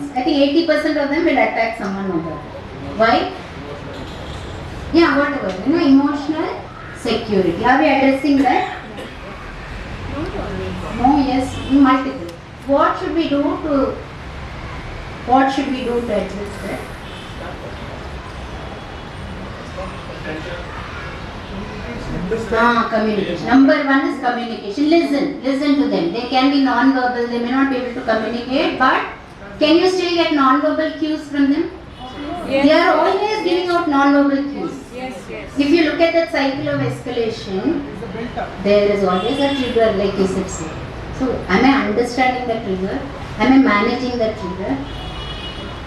points. I think 80% of them will attack someone or the other. Why? Yeah, whatever. Emotional security. Are we addressing that? No, yes, multiple. What should we do to address that? Communication. Number one is communication. Listen to them. They can be non-verbal, they may not be able to communicate, but can you still get non-verbal cues from them? Yes. They are always giving out non-verbal cues. Yes. If you look at that cycle of escalation, there is always a trigger, like you said. So, am I understanding the trigger? Am I managing the trigger?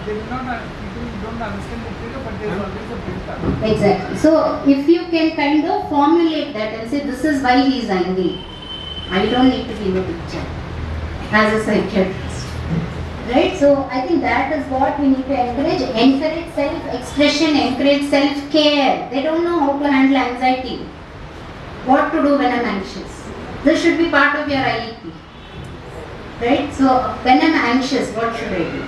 People don't understand the trigger, but there is always a build-up. Exactly. So, if you can kind of formulate that and say, this is why he is angry, I don't need to give a picture as a psychiatrist. Right? So, I think that is what we need to encourage. Encourage self-expression, encourage self-care. They don't know how to handle anxiety. What to do when I'm anxious. This should be part of your IEP. Right? So, when I'm anxious, what should I do?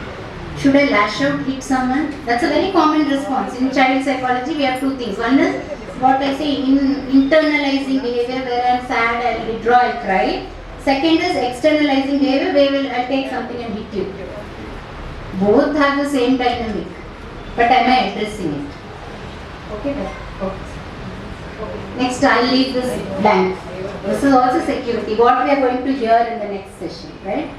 Should I lash out, hit someone? That's a very common response. In child psychology, we have two things. One is what I say, internalizing behavior, where I'm sad, I'll withdraw, I'll cry. Second is externalizing behavior, where I'll take something and hit you. Both have the same dynamic. But am I addressing it? Okay. Next, I'll leave this blank. This is also security. What we are going to hear in the next session, right?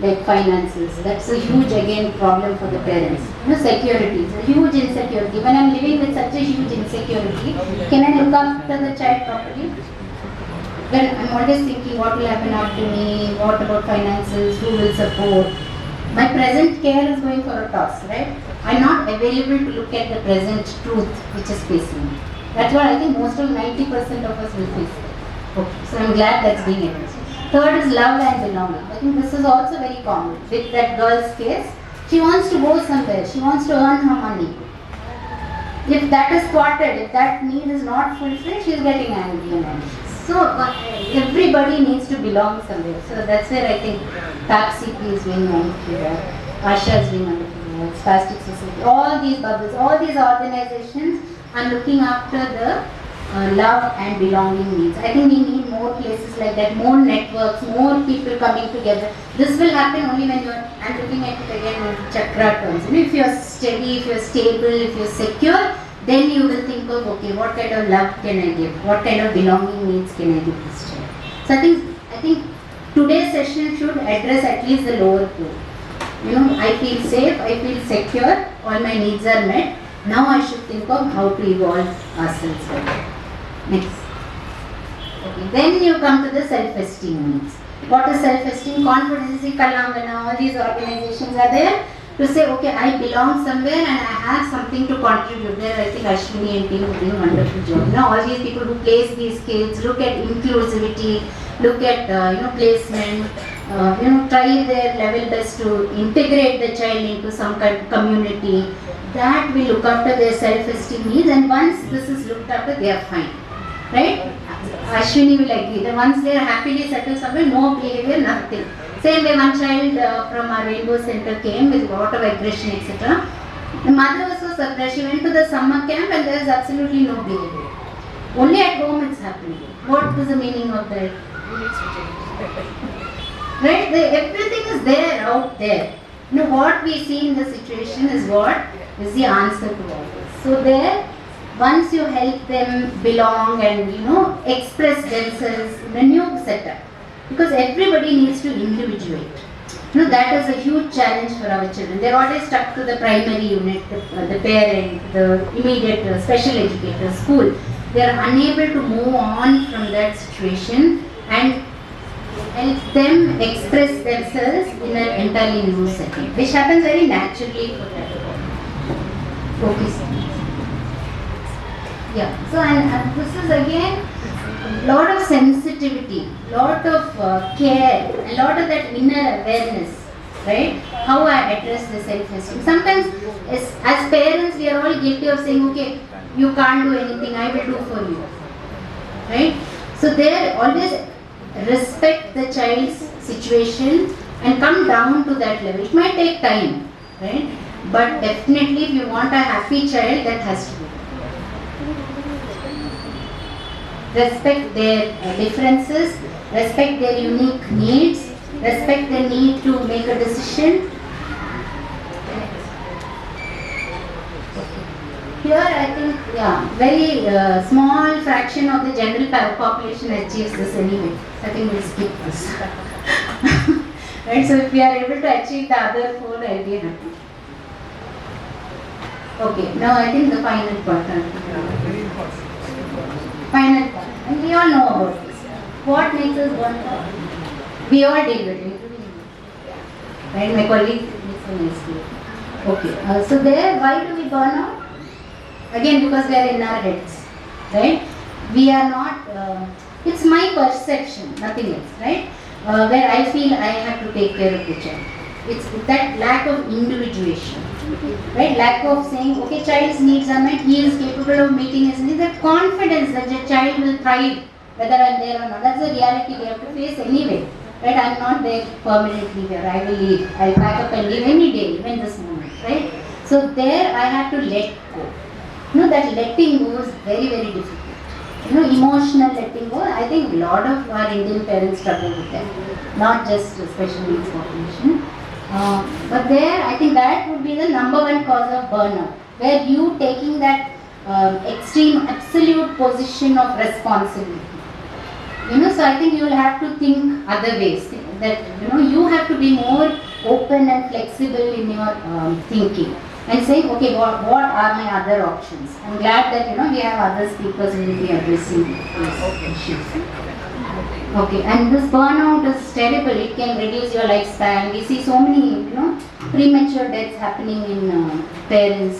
Like finances. That's a huge, again, problem for the parents. Security. It's a huge insecurity. When I'm living with such a huge insecurity, can I look after the child properly? Then I'm always thinking, what will happen after me? What about finances? Who will support? My present care is going for a toss, right? I'm not available to look at the present truth which is facing me. That's what I think most of 90% of us will face. Okay. So I'm glad that's being addressed. Third is love and belonging. I think this is also very common. With that girl's case, she wants to go somewhere. She wants to earn her money. If that is thwarted, if that need is not fulfilled, she is getting angry and anxious. So everybody needs to belong somewhere. So that's where I think PAPCP is being wonderful. Asha is being wonderful. Spastic Society. All these bubbles, all these organizations are looking after the love and belonging needs. I think we need more places like that, more networks, more people coming together. This will happen only when I'm looking at it again in chakra terms. If you're steady, if you're stable, if you're secure, then you will think of, okay, what kind of love can I give? What kind of belonging needs can I give this child? So I think today's session should address at least the lower two. I feel safe, I feel secure, all my needs are met. Now I should think of how to evolve ourselves better. Next. Okay. Then you come to the self-esteem needs. What is self-esteem? Confidence, Kalangana, all these organizations are there to say, okay, I belong somewhere and I have something to contribute. There, I think Ashwini and team are doing a wonderful job. All these people who place these kids, look at inclusivity, look at placement, try their level best to integrate the child into some kind of community. That will look after their self-esteem needs, and once this is looked after, they are fine. Right? Ashwini will agree that once they are happily settled somewhere, no behavior, nothing. Same way, one child from our Rainbow Center came with a lot of aggression, etc. The mother was so surprised. She went to the summer camp and there is absolutely no behavior. Only at home it's happening. What is the meaning of that? Right? Everything is there, out there. What we see in the situation is what is the answer to all this. So there, once you help them belong and express themselves in a new setup, because everybody needs to individuate. That is a huge challenge for our children. They're always stuck to the primary unit, the parent, the immediate special educator, school. They are unable to move on from that situation and help them express themselves in an entirely new setting, which happens very naturally for them. Okay. Yeah. So, and this is again lot of sensitivity, lot of care, a lot of that inner awareness, right? How I address the self-esteem. Sometimes, as parents, we are all guilty of saying, okay, you can't do anything, I will do for you, right? So, there always respect the child's situation and come down to that level. It might take time. right? But definitely if you want a happy child, that has to be. Respect their differences, respect their unique needs, respect their need to make a decision. Here I think, yeah, very small fraction of the general population achieves this anyway. I think we'll skip this. Right, so if we are able to achieve the other four, I'll be happy. Okay, now I think the final part. Very important. Final part. And we all know about this. What makes us burn out? We all deal with it, including me. Right, my colleague did so nicely. Okay, so there, why do we burn out? Again, because we are in our heads, right? We are not, it's my perception, nothing else, right? Where I feel I have to take care of the child. It's that lack of individuation, right? Lack of saying, okay, child's needs are met, he is capable of meeting his needs. That confidence that the child will thrive, whether I'm there or not. That's the reality we have to face anyway, right? I'm not there permanently here. I will leave. I'll pack up and leave any day, even this moment, right? So there I have to let go. That letting go is very, very difficult. Emotional letting go, I think a lot of our Indian parents struggle with that, not just special needs population. But there, I think that would be the number one cause of burnout, where you taking that extreme, absolute position of responsibility. So I think you will have to think other ways, that you have to be more open and flexible in your thinking. And saying, okay, what are my other options? I'm glad that we have other speakers who will be addressing these issues. Okay, and this burnout is terrible. It can reduce your lifespan. We see so many, premature deaths happening in parents.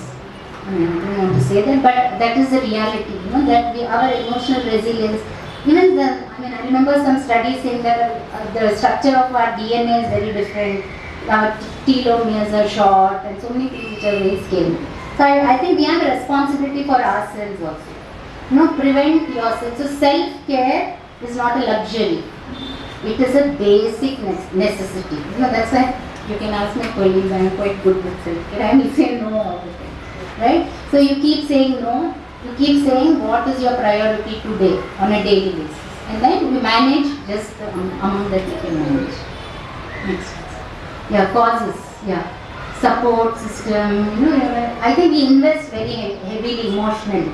I don't want to say that, but that is the reality. That our emotional resilience. Even I remember some studies saying that the structure of our DNA is very different. Our telomeres are short, and so many things which are very scary. So I think we have a responsibility for ourselves also. Prevent yourself. So self-care is not a luxury. It is a basic necessity. That's why you can ask my colleagues, I am quite good with self-care. I will say no all the time. Right? So you keep saying no. You keep saying what is your priority today on a daily basis. And then you manage just the amount that you can manage. Next. Yeah, causes, support system, I think we invest very heavily emotionally,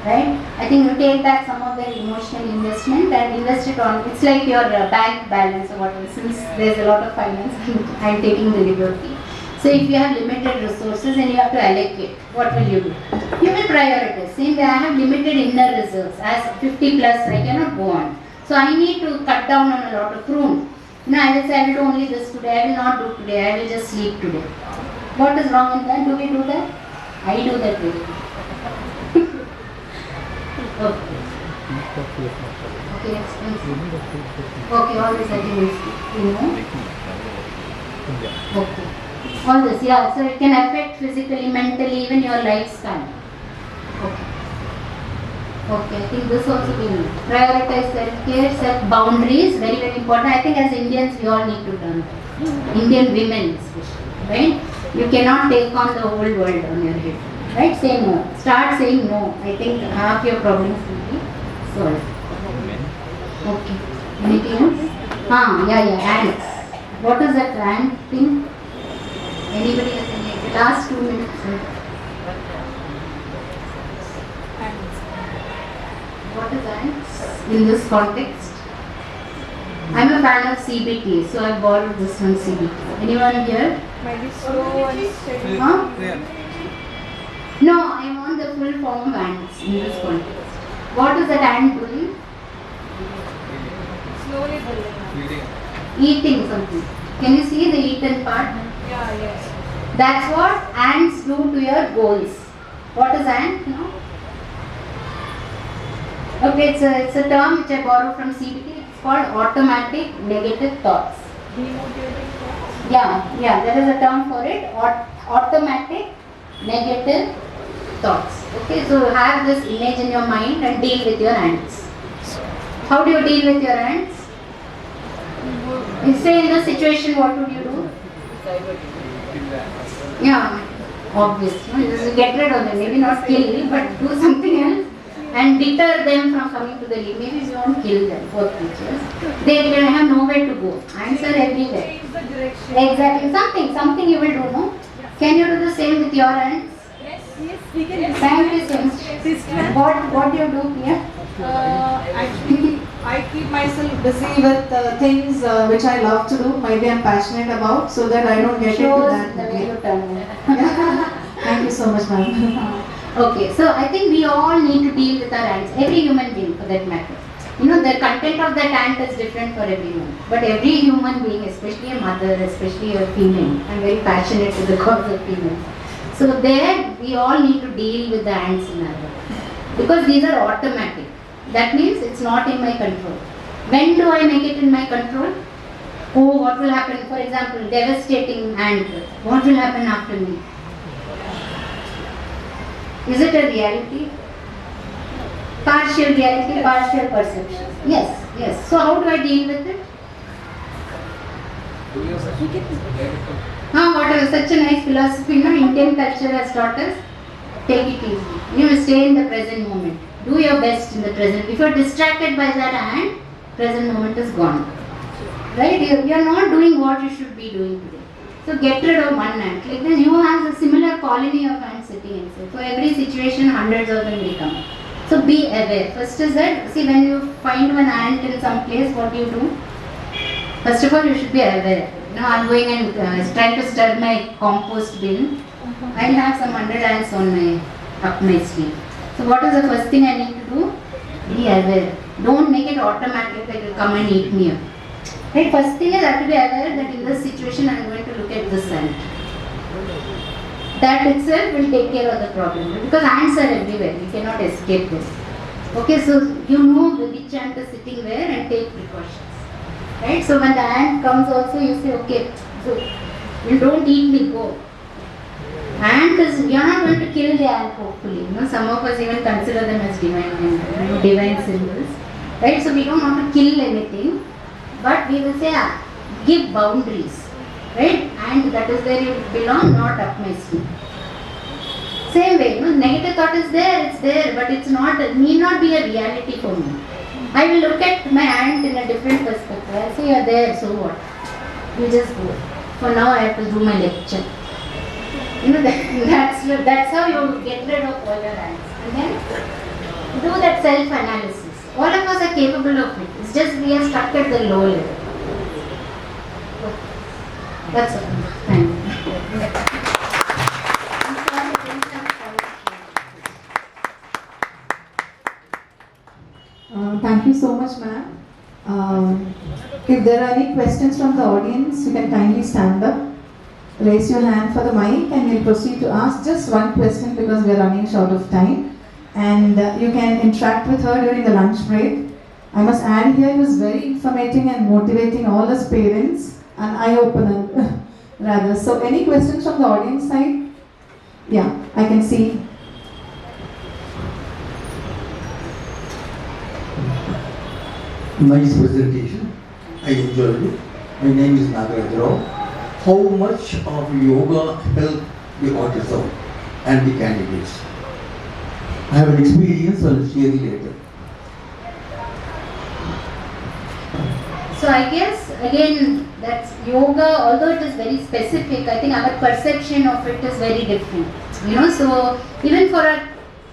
right? I think you take back some of their emotional investment and invest it on, it's like your bank balance or whatever, since there's a lot of finance, I'm taking the liberty. So if you have limited resources and you have to allocate, what will you do? You will prioritize, saying that I have limited inner reserves, as 50 plus I cannot go on. So I need to cut down on a lot of prune. I will say I will do only this today, I will not do today, I will just sleep today. What is wrong in that? Do we do that? I do that very well. Okay. Okay, expensive. Okay, all this I think is, Okay. All this, so it can affect physically, mentally, even your lifespan. Okay. Okay, I think this also we need. Prioritize self-care, set boundaries, very, very important. I think as Indians, we all need to learn that. Indian women especially, right? You cannot take on the whole world on your head, right? Say no. Start saying no. I think half your problems will be solved. Okay. Anything else? Ants. What is that ant thing? Anybody has any? Last 2 minutes. What is ants in this context? I'm a fan of CBT, so I borrowed this from CBT. Anyone here? Maybe slow and steady. Huh? Yeah. No, I want the full form of ants in this context. What is that ant doing? Slowly building. Eating something. Can you see the eaten part? Yeah, yes. That's what ants do to your goals. What is ant? No? Okay, it's a term which I borrowed from CBT. It's called automatic negative thoughts. Demotivating thoughts. Yeah, there is a term for it. Automatic negative thoughts. Okay, so have this image in your mind and deal with your ants. How do you deal with your ants? You say in the situation, what would you do? Yeah, obvious. No? Just get rid of them. Maybe not kill, but do something else and deter them from coming to the league. Maybe we won't kill them, poor creatures. They will have nowhere to go. Ants are everywhere. Change the direction. Exactly. Something you will do, no? Can you do the same with your ants? Yes, we can. Thank you so much. What do you do here? Actually, I keep myself busy with things which I love to do, maybe I'm passionate about, so that I don't get into Shows that. the way you turn. Thank you so much, ma'am. Okay, so I think we all need to deal with our ants, every human being for that matter. You know, the content of that ant is different for everyone. But every human being, especially a mother, especially a female, I'm very passionate to the cause of females. So there, we all need to deal with the ants in our life. Because these are automatic. That means it's not in my control. When do I make it in my control? Oh, what will happen? For example, devastating ant. What will happen after me? Is it a reality? Partial reality, partial perception. Yes. So how do I deal with it? Whatever, such a nice philosophy, no? Indian culture has taught us. Take it easy. You know, stay in the present moment. Do your best in the present. If you are distracted by that ant, present moment is gone. Right? You are not doing what you should be doing today. So get rid of one ant. Like this, you have a similar colony of ants sitting inside. For every situation, hundreds of them will come. So be aware. First is that, see, when you find one ant in some place, what do you do? First of all, you should be aware. You know, I'm going and trying to stir my compost bin. I'll have some 100 ants on up my sleeve. So what is the first thing I need to do? Be aware. Don't make it automatic that you come and eat me up. Right? First thing is I have to be aware that in this situation I am going to look at this ant. That itself will take care of the problem. Because ants are everywhere. You cannot escape this. Okay, so you know which ant is sitting where and take precautions. Right? So when the ant comes also you say, okay, so you don't eat me, go. Ant is, you are not going to kill the ant hopefully. You know, some of us even consider them as divine symbols. Right? So we don't want to kill anything. But we will say, give boundaries, right? And that is where you belong, not up my sleeve. Same way, negative thought is there, it's there, but it's not, it need not be a reality for me. I will look at my ant in a different perspective. I say, you're there, so what? You just go. For now, I have to do my lecture. You know, that's how you get rid of all your ants. And then do that self-analysis. All of us are capable of it. It's just we are stuck at the low level. That's all. Thank you. Thank you so much, ma'am. If there are any questions from the audience, you can kindly stand up. Raise your hand for the mic and we'll proceed to ask just one question because we are running short of time. And you can interact with her during the lunch break. I must add here, it was very informative and motivating all us parents, an eye-opener rather. So any questions from the audience side? Yeah, I can see. Nice presentation. I enjoyed it. My name is Nagaraj Rao. How much of yoga helped the autism and the candidates? I have an experience, I'll share later. So I guess again that's yoga, although it is very specific, I think our perception of it is very different. You know, so even for our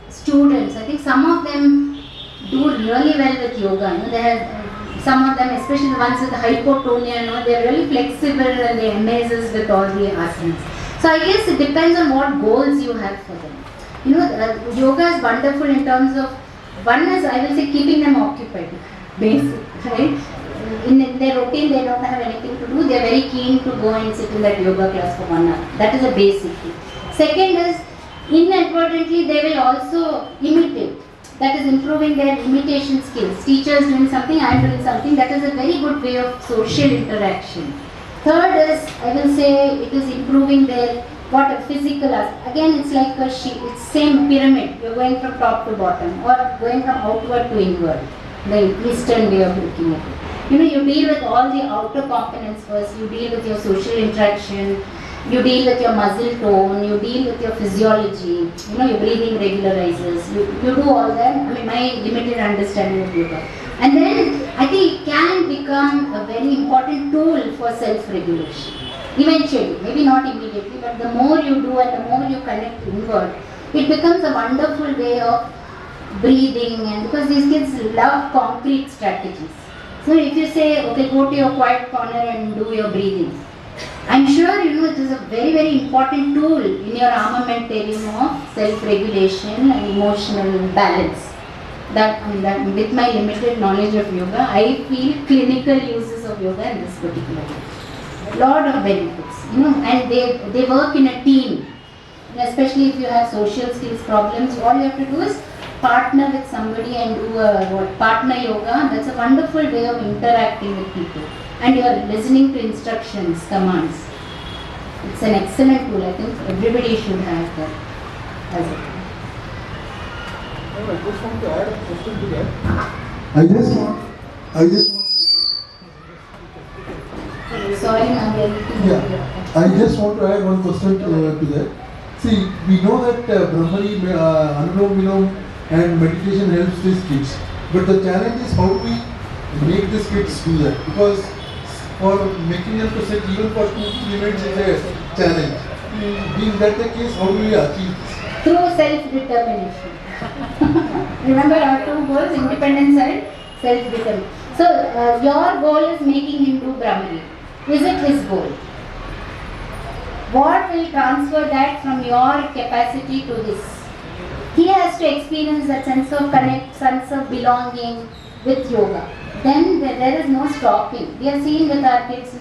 students, I think some of them do really well with yoga. You know, they have some of them, especially the ones with hypotonia, you know, they are really flexible and they amaze us with all the asanas. So I guess it depends on what goals you have for them. You know, yoga is wonderful in terms of, one is, I will say, keeping them occupied, basic, right? In their routine, they don't have anything to do. They are very keen to go and sit in that yoga class for 1 hour. That is a basic thing. Second is, inadvertently, they will also imitate. That is improving their imitation skills. Teachers doing something, I am doing something. That is a very good way of social interaction. Third is, I will say, it is improving their physical. Again, it's like a sheet. It's same pyramid. You're going from top to bottom, or going from outward to inward. The Eastern way of looking at it. You know, you deal with all the outer components first. You deal with your social interaction. You deal with your muscle tone, you deal with your physiology, your breathing regularizes, you do all that. I mean, my limited understanding of yoga. And then I think it can become a very important tool for self-regulation. Eventually, maybe not immediately, but the more you do and the more you connect inward, it becomes a wonderful way of breathing, and because these kids love concrete strategies. So if you say, okay, go to your quiet corner and do your breathing, I'm sure it is a very, very important tool in your armamentarium of self-regulation and emotional balance. That with my limited knowledge of yoga, I feel clinical uses of yoga in this particular way. Lot of benefits, and they work in a team. Especially if you have social skills problems, all you have to do is partner with somebody and do partner yoga. That's a wonderful way of interacting with people. And you are listening to instructions, commands. It's an excellent tool. I think everybody should have that as a tool. I just want to add a question to that. I just want. Sorry, ma'am. Yeah, I just want to add one question to that. See, we know that Brahmari, Anulom Vilom and meditation helps these kids. But the challenge is how do we make these kids do that? Because for making them to sit even for 2-3 minutes is a challenge. Being that the case, how do we achieve this? Through self-determination. Remember our two goals, independence and self-determination. So, your goal is making him do Brahmari. Is it his goal? What will transfer that from your capacity to his? He has to experience that sense of connect, sense of belonging with yoga. Then there is no stopping. We are seeing with our kids,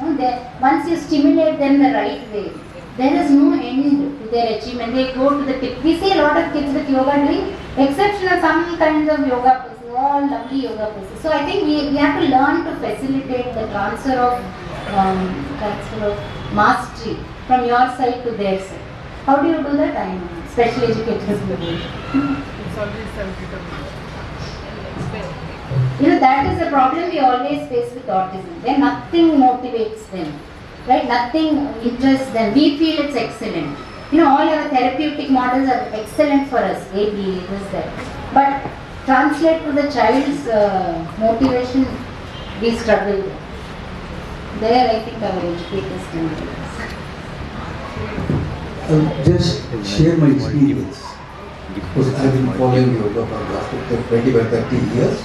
once you stimulate them the right way, there is no end to their achievement. They go to the tip. We see a lot of kids with yoga doing exceptional, some kinds of yoga poses, all lovely yoga poses. So I think we have to learn to facilitate the transfer of mastery from your side to their side. How do you do that? I know. Special educators will do it. It's always self-determination. That is the problem we always face with autism. Then nothing motivates them, right? Nothing interests them. We feel it's excellent. All our therapeutic models are excellent for us. A, B, this, that. But translate to the child's motivation, we struggle with. There, I think our educators can do this. I'll just share my experience. Because I've been following yoga for the last 20 or 30 years.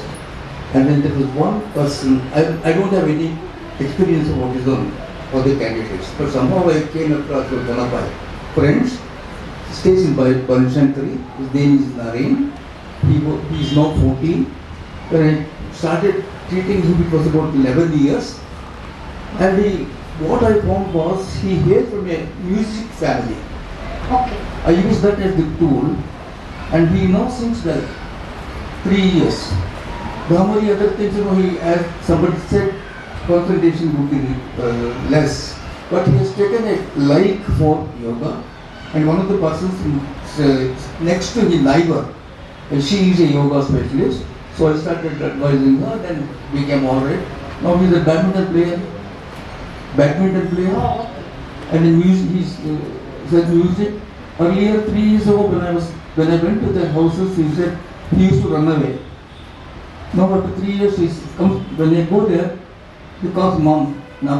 And then there was one person, I don't have any experience of autism for the candidates, but somehow I came across with one of my friends, stays in Banishantari, his name is Naren, he is now 14. When I started treating him, it was about 11 years. And what I found was he hails from a music family. Okay. I use that as the tool, and he now sings like 3 years. Brahmari, other things, he, as somebody said, concentration would be less. But he has taken a like for yoga, and one of the persons next to his neighbor, and she is a yoga specialist. So I started advising her, then became alright. Now he is a badminton player, Oh, okay. and in music, he said music. Earlier, 3 years ago, when I went to the houses, he said he used to run away. Now after 3 years, when I go there, he calls mom. Now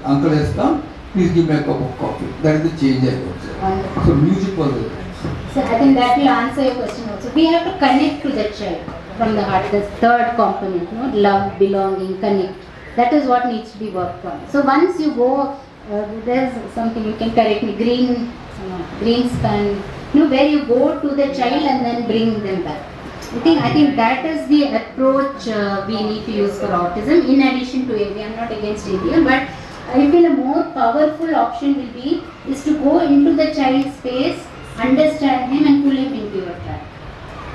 uncle has come, please give me a cup of coffee. That is the change I got. Wonderful. So music was it. So I think that will answer your question also. We have to connect to the child from the heart. The third component, love, belonging, connect. That is what needs to be worked on. So once you go, there's something you can correct me. Greenspan, where you go to the child and then bring them back. I think that is the approach we need to use for autism. In addition to AV, I'm not against AV, but I feel a more powerful option will be is to go into the child's space, understand him, and pull him into your track.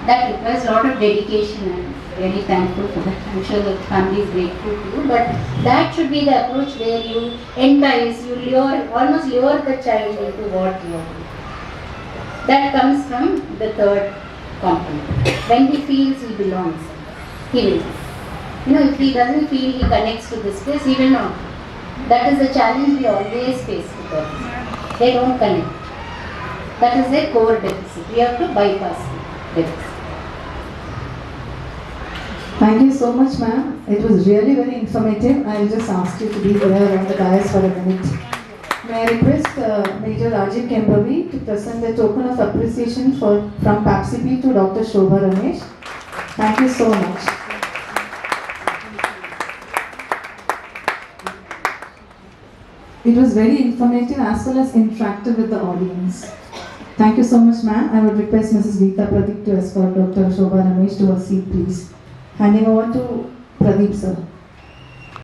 That requires a lot of dedication, and really thankful for that. I'm sure the family is grateful to you, but that should be the approach where you entice, you almost lure the child into what you are doing. That comes from the third component. When he feels he belongs, he will. If he doesn't feel he connects to this place, he will not. That is the challenge we always face with us. They don't connect. That is a core deficit. We have to bypass the deficit. Thank you so much, ma'am. It was really very informative. I'll just ask you to be there on the dais for a minute. May I request Major Rajiv Kembravi to present a token of appreciation from PAPCP to Dr. Shobha Ramesh. Thank you so much. It was very informative as well as interactive with the audience. Thank you so much, ma'am. I would request Mrs. Geeta Pradeep to escort Dr. Shobha Ramesh to her seat, please. Handing over to Pradeep, sir.